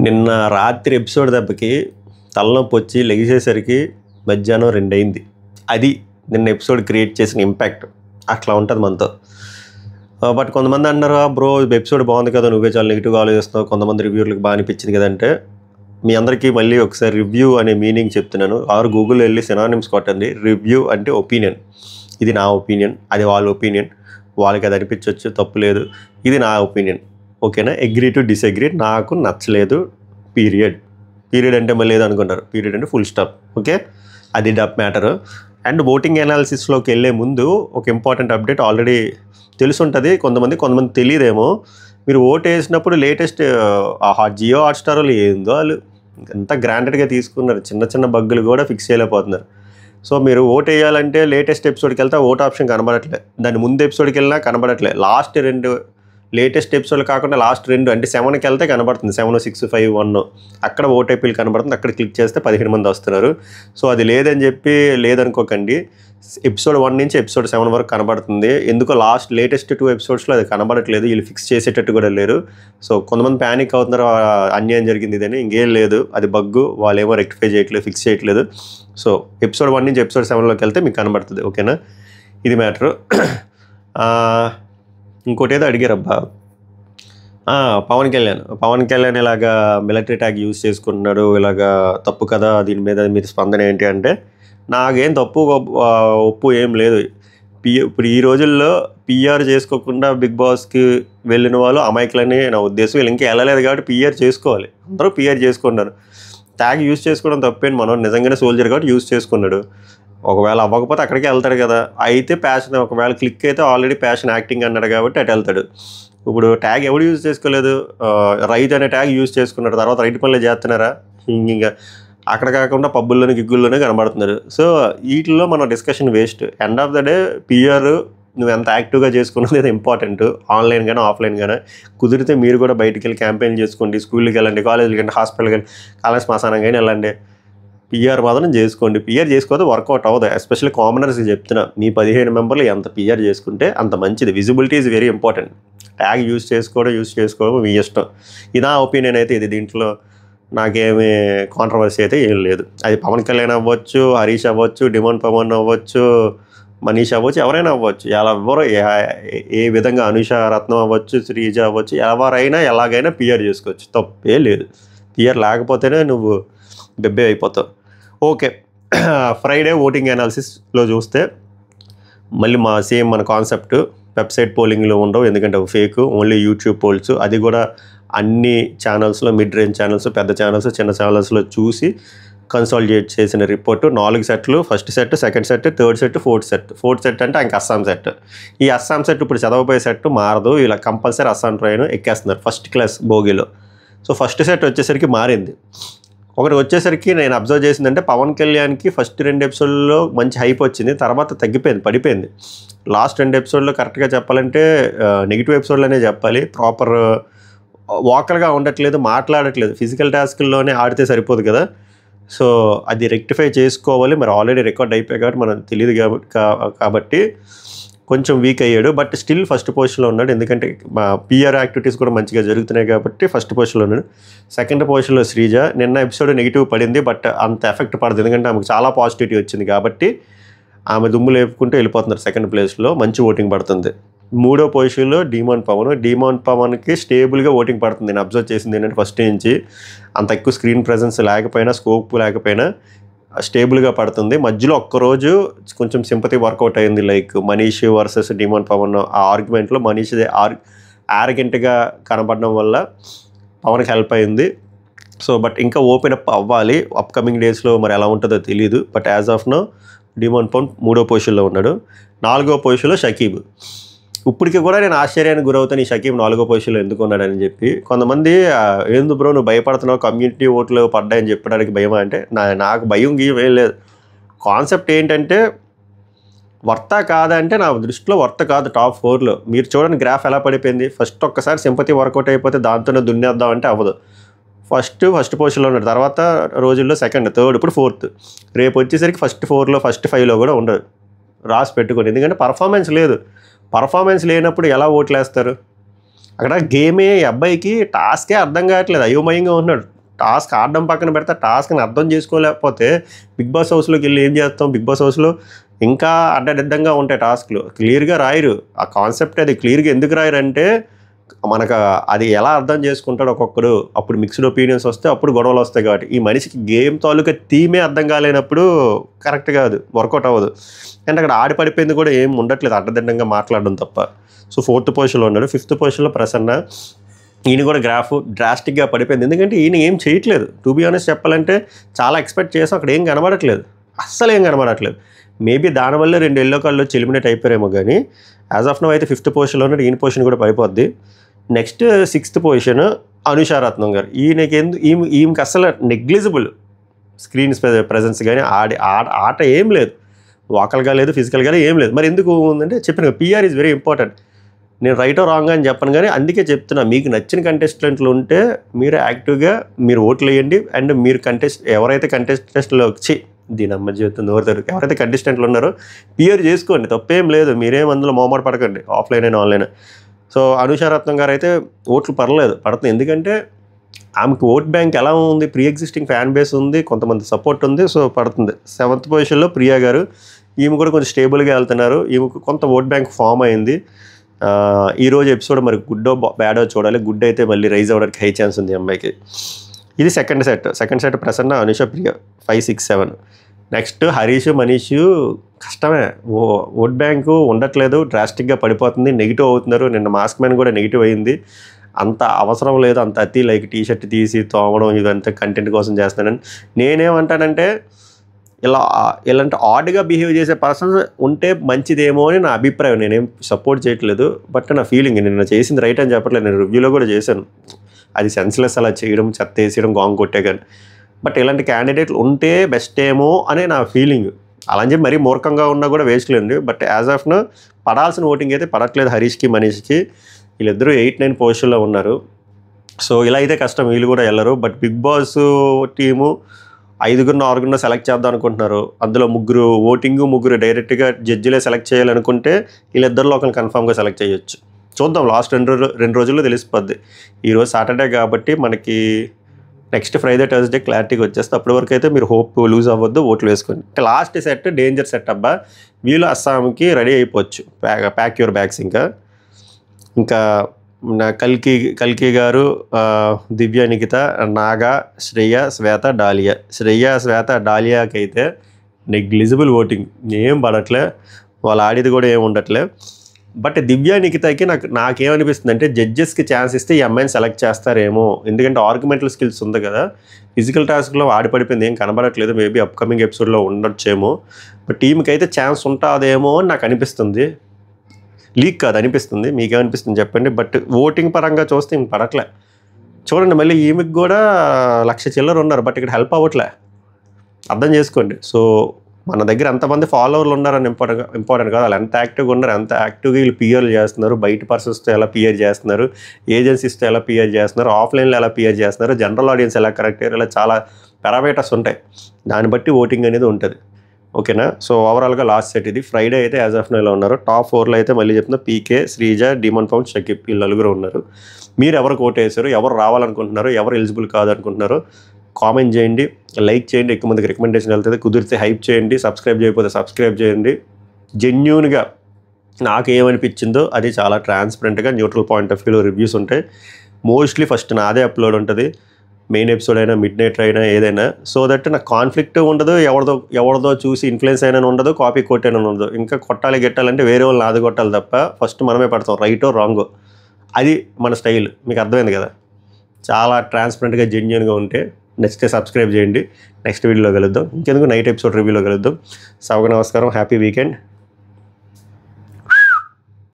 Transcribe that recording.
నిన్న రాత్రి ఎపిసోడ్ దెబ్బకి తలనొప్పి వచ్చి లెగిసేసరికి మధ్యాహ్నం 2 అయింది. అది నిన్న ఎపిసోడ్ క్రియేట్ చేసిన ఇంపాక్ట్. అట్లా ఉంటుంది మనతో. బట్ కొంతమంది అన్నారు, బ్రో ఎపిసోడ్ బాగుంది కదా, నువ్వే చాలా నెగిటివ్గా ఆలోచిస్తున్నావు, కొంతమంది రివ్యూర్లకు బాగా అనిపించింది కదంటే, మీ అందరికీ మళ్ళీ ఒకసారి రివ్యూ అనే మీనింగ్ చెప్తున్నాను. ఆరు గూగుల్లో వెళ్ళి సినానిమ్స్ కొట్టండి. రివ్యూ అంటే ఒపీనియన్. ఇది నా ఒపీనియన్, అది వాళ్ళ ఒపీనియన్. వాళ్ళకి అది అనిపించవచ్చు, తప్పు లేదు. ఇది నా ఒపీనియన్, ఓకేనా? Agree to disagree. నాకు నచ్చలేదు, పీరియడ్. పీరియడ్ అంటే మళ్ళీ ఏదో అనుకుంటారు, పీరియడ్ అంటే ఫుల్ స్టాప్, ఓకే? అది డబ్ మ్యాటరు. అండ్ ఓటింగ్ అనాలిసిస్లోకి వెళ్ళే ముందు ఒక ఇంపార్టెంట్ అప్డేట్ ఆల్రెడీ తెలుసుంటుంది కొంతమంది తెలియదేమో. మీరు ఓటు వేసినప్పుడు లేటెస్ట్ జియో హాట్స్టార్ వాళ్ళు ఏందో వాళ్ళు ఎంత గ్రాంటెడ్గా తీసుకున్నారు, చిన్న చిన్న బగ్గులు కూడా ఫిక్స్ చేయలేకపోతున్నారు. సో మీరు ఓటు వేయాలంటే లేటెస్ట్ ఎపిసోడ్కి వెళ్తే ఓట్ ఆప్షన్ కనబడట్లేదు, దాని ముందు ఎపిసోడ్కి వెళ్ళినా కనబడట్లేదు. లాస్ట్ 2 లేటెస్ట్ ఎపిసోడ్లు కాకుండా లాస్ట్ 2 అంటే 7కి వెళ్తే కనబడుతుంది, 7, 6, 5, 1 అక్కడ ఓటీపీలు కనబడుతుంది. అక్కడ క్లిక్ చేస్తే 15 మంది వస్తున్నారు. సో అది లేదని చెప్పి లేదనుకోకండి, ఎపిసోడ్ 1 నుంచి ఎపిసోడ్ 7 వరకు కనబడుతుంది. ఎందుకో లేటెస్ట్ 2 ఎపిసోడ్స్లో అది కనబడట్లేదు, వీళ్ళు ఫిక్స్ చేసేటట్టు కూడా లేరు. సో కొంతమంది ప్యానిక్ అవుతున్నారు, అన్యాయం జరిగింది ఇదని. ఇంకేం లేదు, అది బగ్గు, వాళ్ళు ఏమో రెక్టిఫై చేయట్లేదు, ఫిక్స్ చేయట్లేదు. సో ఎపిసోడ్ 1 నుంచి ఎపిసోడ్ 7లోకి వెళ్తే మీకు కనబడుతుంది, ఓకేనా? ఇది మ్యాటరు. ఇంకోటి ఏదో అడిగారబ్బా, పవన్ కళ్యాణ్ ఇలాగా మిలిటరీ ట్యాగ్ యూజ్ చేసుకుంటున్నాడు, ఇలాగా తప్పు కదా, దీని మీద మీరు స్పందన ఏంటి అంటే, నాకేం తప్పు ఒప్పు ఏం లేదు. ఇప్పుడు ఈ రోజుల్లో పిఆర్ చేసుకోకుండా బిగ్ బాస్కి వెళ్ళిన వాళ్ళు అమాయకులని నా ఉద్దేశం. వీళ్ళు ఇంకా వెళ్ళలేదు కాబట్టి పిఆర్ చేసుకోవాలి, అందరూ పిఆర్ చేసుకున్నారు. ట్యాగ్ యూజ్ చేసుకోవడం తప్పేంటి, మనం నిజంగానే సోల్జర్ కాబట్టి యూజ్ చేసుకున్నాడు. ఒకవేళ అవ్వకపోతే అక్కడికే వెళ్తాడు కదా. అయితే ప్యాషన్, ఒకవేళ క్లిక్ అయితే ఆల్రెడీ ప్యాషన్ యాక్టింగ్ అన్నాడు కాబట్టి అటు వెళ్తాడు. ఇప్పుడు ట్యాగ్ ఎవడు యూజ్ చేసుకోలేదు, రైతు అనే ట్యాగ్ యూజ్ చేసుకున్నాడు, తర్వాత రైతు పనులే చేస్తున్నారా? ఇంకా అక్కడ కాకుండా పబ్బుల్లోనే గిగ్గుల్లోనే కనబడుతున్నారు. సో వీటిల్లో మన discussion waste. End of the day PR నువ్వు ఎంత యాక్టివ్గా చేసుకున్నది అది ఇంపార్టెంట్. ఆన్లైన్ కానీ ఆఫ్లైన్ కానీ కుదిరితే మీరు కూడా బయటికి వెళ్ళి క్యాంపెయిన్ చేసుకోండి, స్కూల్కి వెళ్ళండి, కాలేజీకి వెళ్ళండి, హాస్పిటల్కి వెళ్ళి, కాలేజ్ శ్మశానం కానీ వెళ్ళండి. పిఆర్ మాత్రం చేసుకోండి. పిఆర్ చేసుకోతే వర్కౌట్ అవ్వదు. ఎస్పెషల్లీ కామనర్స్కి చెప్తున్నా, మీ 15 మెంబర్లు ఎంత పిఆర్ చేసుకుంటే అంత మంచిది. Visibility is very important. Tag use చేసుకోవడం మీ ఇష్టం. ఇదా ఒపీనియన్ అయితే ఇది. దీంట్లో నాకేమీ కాంట్రవర్సీ అయితే ఏం లేదు. అది పవన్ కళ్యాణ్ అవ్వచ్చు, హరీష్ అవ్వచ్చు, డిమాండ్ పవన్ అవ్వచ్చు, మనీష్ అవ్వచ్చు, ఎవరైనా అవ్వచ్చు. ఎవరు ఏ విధంగా, అనుష రత్నం అవ్వచ్చు, శ్రీజ అవ్వచ్చు, ఎవరైనా ఎలాగైనా పిఆర్ చేసుకోవచ్చు, తప్పే లేదు. పిఆర్ లేకపోతేనే నువ్వు బెబ్బే అయిపోతావు. ఓకే, ఫ్రైడే ఓటింగ్ అనాలిసిస్లో చూస్తే మళ్ళీ మన కాన్సెప్ట్ వెబ్సైట్ పోలింగ్లో ఉండవు, ఎందుకంటే అవి ఫేక్, ఓన్లీ యూట్యూబ్ పోల్స్. అది కూడా అన్ని ఛానల్స్లో, మిడ్ రేంజ్ ఛానల్స్, పెద్ద ఛానల్స్, చిన్న ఛానల్స్లో చూసి కన్సాలిడేట్ చేసిన రిపోర్టు. 4 సెట్లు, first set, second set, third set, fourth set అంటే ఇంక అస్సాం సెట్. ఈ అస్సాం సెట్ ఇప్పుడు చదవబోయే సెట్ మారదు, ఇలా కంపల్సరీ అస్సాం ట్రైన్ ఎక్కేస్తున్నారు ఫస్ట్ క్లాస్ బోగిలో. సో ఫస్ట్ సెట్ వచ్చేసరికి మారింది. ఒకటి వచ్చేసరికి నేను అబ్జర్వ్ చేసిందంటే, పవన్ కళ్యాణ్కి ఫస్ట్ 2 ఎపిసోడ్లో మంచి హైప్ వచ్చింది, తర్వాత తగ్గిపోయింది, పడిపోయింది. లాస్ట్ 2 ఎపిసోడ్లో కరెక్ట్గా చెప్పాలంటే నెగిటివ్ ఎపిసోడ్లోనే చెప్పాలి. ప్రాపర్ వాకర్గా ఉండట్లేదు, మాట్లాడట్లేదు. ఫిజికల్ టాస్క్ల్లోనే ఆడితే సరిపోదు కదా. సో అది రెక్టిఫై చేసుకోవాలి. మరి ఆల్రెడీ రికార్డ్ అయిపోయాయి కాబట్టి మనకు తెలియదు కాబట్టి కొంచెం వీక్ అయ్యాడు. బట్ స్టిల్ ఫస్ట్ పొజిషన్లో ఉన్నాడు, ఎందుకంటే మా పిఆర్ యాక్టివిటీస్ కూడా మంచిగా జరుగుతున్నాయి కాబట్టి ఫస్ట్ పొజిషన్లో ఉన్నాడు. సెకండ్ పొజిషన్లో శ్రీజ. నిన్న ఎపిసోడ్ నెగిటివ్ పడింది, బట్ అంత ఎఫెక్ట్ పడదు, ఎందుకంటే ఆమెకు చాలా పాజిటివిటీ వచ్చింది కాబట్టి ఆమె దుమ్ము లేపుకుంటూ వెళ్ళిపోతున్నారు. సెకండ్ ప్లేస్లో మంచి ఓటింగ్ పడుతుంది. మూడో పొజిషన్లో డిమాండ్ పవన్కి స్టేబుల్గా ఓటింగ్ పడుతుంది. నేను అబ్జర్వ్ చేసింది ఏంటంటే, ఫస్ట్ నుంచి అంత ఎక్కువ స్క్రీన్ ప్రెజెన్స్ లేకపోయినా, స్కోప్ లేకపోయినా స్టేబుల్గా పడుతుంది. మధ్యలో ఒక్కరోజు కొంచెం సింపతి వర్కౌట్ అయింది, like Manish versus demand Pavan. ఆ ఆర్గ్యుమెంట్లో మనీష్ యారగెంట్గా కనబడడం వల్ల పవన్కి హెల్ప్ అయింది. సో బట్ ఇంకా ఓపెన్ అప్ అవ్వాలి, అప్కమింగ్ డేస్లో మరి ఎలా ఉంటుందో తెలియదు. But as of no demand Pavan 3వ పొజిషన్లో ఉన్నాడు. 4వ పొజిషన్లో షకీబ్. ఇప్పటికీ కూడా నేను ఆశ్చర్యానికి గురవుతాను, ఈ షకీబ్ 4వ పొజిషన్లో ఎందుకు ఉన్నాడని చెప్పి. కొంతమంది ఏంది బ్రో నువ్వు భయపడుతున్నావు, కమ్యూనిటీ ఓట్లు పడ్డాయని చెప్పడానికి భయమా అంటే, నాకు భయం గీయం ఏం లేదు. కాన్సెప్ట్ ఏంటంటే, వర్తా కాదంటే నా దృష్టిలో వర్త కాదు టాప్ 4లో. మీరు చూడండి గ్రాఫ్ ఎలా పడిపోయింది. ఫస్ట్ ఒక్కసారి సింపతి వర్కౌట్ అయిపోతే దాంతోనే దున్నేద్దాం అంటే అవ్వదు. ఫస్ట్ పొజిషన్లో ఉన్నాడు, తర్వాత రోజుల్లో సెకండ్, థర్డ్, ఇప్పుడు 4th. రేపు వచ్చేసరికి ఫస్ట్ 4లో, ఫస్ట్ 5లో కూడా ఉండదు. రాసి పెట్టుకోండి, ఎందుకంటే పర్ఫార్మెన్స్ లేదు. పర్ఫార్మెన్స్ లేనప్పుడు ఎలా ఓట్లు వేస్తారు? అక్కడ గేమే ఈ అబ్బాయికి టాస్కే అర్థం కావట్లేదు, అయోమయంగా ఉన్నాడు. టాస్క్ ఆడడం పక్కన పెడితే టాస్క్ని అర్థం చేసుకోలేకపోతే బిగ్ బాస్ హౌస్లోకి వెళ్ళి ఏం చేస్తాం? బిగ్ బాస్ హౌస్లో ఇంకా అడ్డదిడ్డంగా ఉంటాయి టాస్క్లు, క్లియర్గా రాయరు. ఆ కాన్సెప్ట్ అది క్లియర్గా ఎందుకు రాయరంటే మనకు అది ఎలా అర్థం చేసుకుంటాడు ఒక్కొక్కడు, అప్పుడు మిక్స్డ్ ఒపీనియన్స్ వస్తే అప్పుడు గొడవలు వస్తాయి. కాబట్టి ఈ మనిషికి గేమ్ తాలూకా థీమే అర్థం కాలేనప్పుడు కరెక్ట్ కాదు, వర్కౌట్ అవ్వదు. అంటే అక్కడ ఆడి పడిపోయింది కూడా ఏం ఉండట్లేదు, అడ్డదిడ్డంగా మాట్లాడడం తప్ప. సో 4th పొజిషన్లో ఉన్నాడు. 5th పొజిషన్లో ప్రసన్న. ఈయన కూడా గ్రాఫ్ డ్రాస్టిక్గా పడిపోయింది, ఎందుకంటే ఈయన ఏం చేయట్లేదు. టు బీ ఆనెస్ట్ చెప్పాలంటే చాలా ఎక్స్పెక్ట్ చేసాం, అక్కడ ఏం కనబడట్లేదు, అస్సలు ఏం కనబడట్లేదు. మేబీ దానివల్ల 2 ఎల్లో కార్డులు వచ్చి ఎలిమినేట్ అయిపోయారేమో. కానీ యాజ్ ఆఫ్ నో అయితే 5th పొజిషన్లో ఉన్నాడు. ఈయన పొజిషన్ కూడా పడిపోద్ది. నెక్స్ట్ 6th పొజిషన్ అనుషారత్నం గారు. ఈమెకి అసలు నెగ్లిజిబుల్ స్క్రీన్ ప్రెజెన్స్ కానీ ఆట ఏం లేదు, వాకల్గా లేదు, ఫిజికల్గా ఏం లేదు. మరి ఎందుకు ఉందంటే చెప్పిన పిఆర్ ఈజ్ వెరీ ఇంపార్టెంట్. నేను రైటో రాంగ్ అని చెప్పను, కానీ అందుకే చెప్తున్నా, మీకు నచ్చిన కంటెస్టెంట్లు ఉంటే మీరు యాక్టివ్గా మీరు ఓట్లు వేయండి. అండ్ మీరు ఎవరైతే కంటెస్టెంట్లో వచ్చి దీని అమ్మ జీవితం నోరుతారు, ఎవరైతే కంటెస్టెంట్లు ఉన్నారో పిఆర్ చేసుకోండి, తప్పేం లేదు. మీరేం అందులో మోమాట పడకండి, ఆఫ్లైన్ అయినా ఆన్లైన్. సో అనుషారత్నం గారు అయితే ఓట్లు పడుతుంది, ఎందుకంటే ఆమెకు ఓట్ బ్యాంక్ ఎలా ఉంది, ప్రీ ఎగ్జిస్టింగ్ ఫ్యాన్ బేస్ ఉంది, కొంతమంది సపోర్ట్ ఉంది. సో పడుతుంది. 7th పొజిషన్లో ప్రియా గారు. ఈమె కూడా కొంచెం స్టేబుల్గా వెళ్తున్నారు, ఈమెకు కొంత ఓట్ బ్యాంక్ ఫామ్ అయింది. ఈరోజు ఎపిసోడ్ మరి గుడ్డో బ్యాడో చూడాలి. గుడ్ అయితే మళ్ళీ రైజ్ అవ్వడానికి హై ఛాన్స్ ఉంది అమ్మాయికి. ఇది సెకండ్ సెట్ ప్రసన్న, అనుష, ప్రియ 5, 6, 7. నెక్స్ట్ హరీష్, మనీష్. కష్టమే, ఓట్ బ్యాంకు ఉండట్లేదు, డ్రాస్టిక్గా పడిపోతుంది, నెగిటివ్ అవుతున్నారు. నిన్న మాస్క్ మ్యాన్ కూడా నెగిటివ్ అయింది. అంత అవసరం లేదు, అంత అతి లైక్ టీ షర్ట్ తీసి తోమడం ఇదంతా కంటెంట్ కోసం చేస్తున్నానని. నేనేమంటానంటే ఇలాంటి ఆడ్గా బిహేవ్ చేసే పర్సన్స్ ఉంటే మంచిదేమో అని నా అభిప్రాయం. నేనేం సపోర్ట్ చేయట్లేదు, బట్ నా ఫీలింగ్. నేను చేసింది రైట్ అని చెప్పట్లేదు, నేను రివ్యూలో కూడా చేశాను. అది సెన్స్లెస్ అలా చేయడం, చెత్త వేసేయడం, గాంగ్ కొట్టే కానీ. బట్ ఇలాంటి క్యాండిడేట్లు ఉంటే బెస్ట్ ఏమో అనే నా ఫీలింగ్. అలా అని చెప్పి మరీ మూర్ఖంగా ఉన్నా కూడా వేస్ట్ లేదు. బట్ యాజ్ ఆఫ్ నో పడాల్సిన ఓటింగ్ అయితే పడట్లేదు హరీష్కి, మనీష్కి. వీళ్ళిద్దరూ 8, 9 పొజిషన్లో ఉన్నారు. సో ఇలా అయితే కష్టం, వీళ్ళు కూడా వెళ్ళరు. బట్ బిగ్ బాస్ టీము 5గురినో 6గురినో సెలెక్ట్ చేద్దాం అనుకుంటున్నారు. అందులో 3 ఓటింగ్, 3 డైరెక్ట్గా జడ్జిలే సెలెక్ట్ చేయాలనుకుంటే వీళ్ళిద్దరిలో ఒకరిని కన్ఫామ్గా సెలెక్ట్ చేయొచ్చు. చూద్దాం, లాస్ట్ 2 రోజుల్లో తెలిసిపోద్ది. ఈరోజు సాటర్డే కాబట్టి మనకి నెక్స్ట్ ఫ్రైడే, థర్స్డే క్లారిటీగా వచ్చేస్తే అప్పటి వరకు అయితే మీరు హోప్ లూజ్ అవ్వద్దు, ఓట్లు వేసుకోండి. లాస్ట్ సెట్ డేంజర్ సెట్ అబ్బా. వీళ్ళు అస్సాంకి రెడీ అయిపోవచ్చు, ప్యాక్ యువర్ బ్యాగ్స్. ఇంకా కల్కి గారు, దివ్య, నిఖిత, నాగా, శ్రేయ, శ్వేత, డాలియా. శ్వేత, డాలియాకి అయితే నెగ్లిజిబుల్ ఓటింగ్, ఏం పడట్లే, వాళ్ళు ఆడేది కూడా ఏం ఉండట్లే. బట్ దివ్య, నిఖితకి నాకేమనిపిస్తుంది అంటే జడ్జెస్కి ఛాన్స్ ఇస్తే ఈ అమ్మాయిని సెలెక్ట్ చేస్తారేమో, ఎందుకంటే ఆర్గ్యుమెంటల్ స్కిల్స్ ఉంది కదా. ఫిజికల్ టాస్క్లో ఆడిపడిపోయింది, ఏం కనబడట్లేదు. మేబీ అప్కమింగ్ ఎపిసోడ్లో ఉండొచ్చేమో. బట్ టీంకి అయితే ఛాన్స్ ఉంటుందేమో అని నాకు అనిపిస్తుంది. లీక్ కాదు, అనిపిస్తుంది. మీకేమనిపిస్తుంది చెప్పండి. బట్ ఓటింగ్ పరంగా చూస్తే ఇంక పడట్లే. చూడండి, మళ్ళీ ఈమెకి కూడా 1,00,000 చిల్లర ఉన్నారు, బట్ ఇక్కడ హెల్ప్ అవ్వట్లే, అర్థం చేసుకోండి. సో మన దగ్గర ఎంతమంది ఫాలోవర్లు ఉన్నారని ఇంపార్టెంట్ కాదు, వాళ్ళు ఎంత యాక్టివ్గా ఉన్నారు, ఎంత యాక్టివ్గా వీళ్ళు పిఆర్లు చేస్తున్నారు, బయట పర్సన్స్తో ఎలా పిఆర్ చేస్తున్నారు, ఏజెన్సీస్తో ఎలా పిఆర్ చేస్తున్నారు, ఆఫ్లైన్లో ఎలా పిఆర్ చేస్తున్నారు, జనరల్ ఆడియన్స్ ఎలా కరెక్ట్ అయ్యారు, ఇలా చాలా పారామీటర్స్ ఉంటాయి. దాన్ని బట్టి ఓటింగ్ అనేది ఉంటుంది. ఓకేనా? సో ఓవరాల్గా లాస్ట్ సెట్ ఇది. ఫ్రైడే అయితే యాజ్ ఆఫ్ నోలో ఉన్నారు. టాప్ 4లో అయితే మళ్ళీ చెప్తున్నా, పీకే, శ్రీజ, డిమన్ పౌండ్, షకీబ్, వీళ్ళు 4 ఉన్నారు. మీరు ఎవరికి ఓటు వేసారు, ఎవరు రావాలనుకుంటున్నారు, ఎవరు ఎలిజిబుల్ కాదనుకుంటున్నారు, కామెంట్ చేయండి, లైక్ చేయండి, ఎక్కువ మందికి రికమెండేషన్ వెళ్తుంది. కుదిరితే హైప్ చేయండి, సబ్స్క్రైబ్ చేయకపోతే సబ్స్క్రైబ్ చేయండి. జెన్యూన్గా నాకు ఏమనిపించిందో అది చాలా ట్రాన్స్పరెంట్గా న్యూట్రల్ పాయింట్ ఆఫ్ వ్యూలో రివ్యూస్ ఉంటాయి. మోస్ట్లీ ఫస్ట్ నాదే అప్లోడ్ ఉంటుంది, మెయిన్ ఎపిసోడ్ అయినా, మిడ్ నైట్ అయినా, ఏదైనా. సో దట్ నాకు కాన్ఫ్లిక్ట్ ఉండదు, ఎవరిదో చూసి ఇన్ఫ్లుయెన్స్ అయినా ఉండదు, కాపీ కొట్టైనా ఉండదు. ఇంకా కొట్టాలి గెట్టాలంటే వేరే వాళ్ళు నాది కొట్టాలి తప్ప ఫస్ట్ మనమే పడతాం, రైటో రాంగో. అది మన స్టైల్, మీకు అర్థమైంది కదా. చాలా ట్రాన్స్పరెంట్గా, జెన్యూన్గా ఉంటే నెక్స్ట్ సబ్స్క్రైబ్ చేయండి. నెక్స్ట్ వీడియోలో కలుద్దాం. ఇంకెందుకు నైట్ ఎపిసోడ్ రివ్యూలో కలుద్దాం. సభకు నమస్కారం, హ్యాపీ వీకెండ్.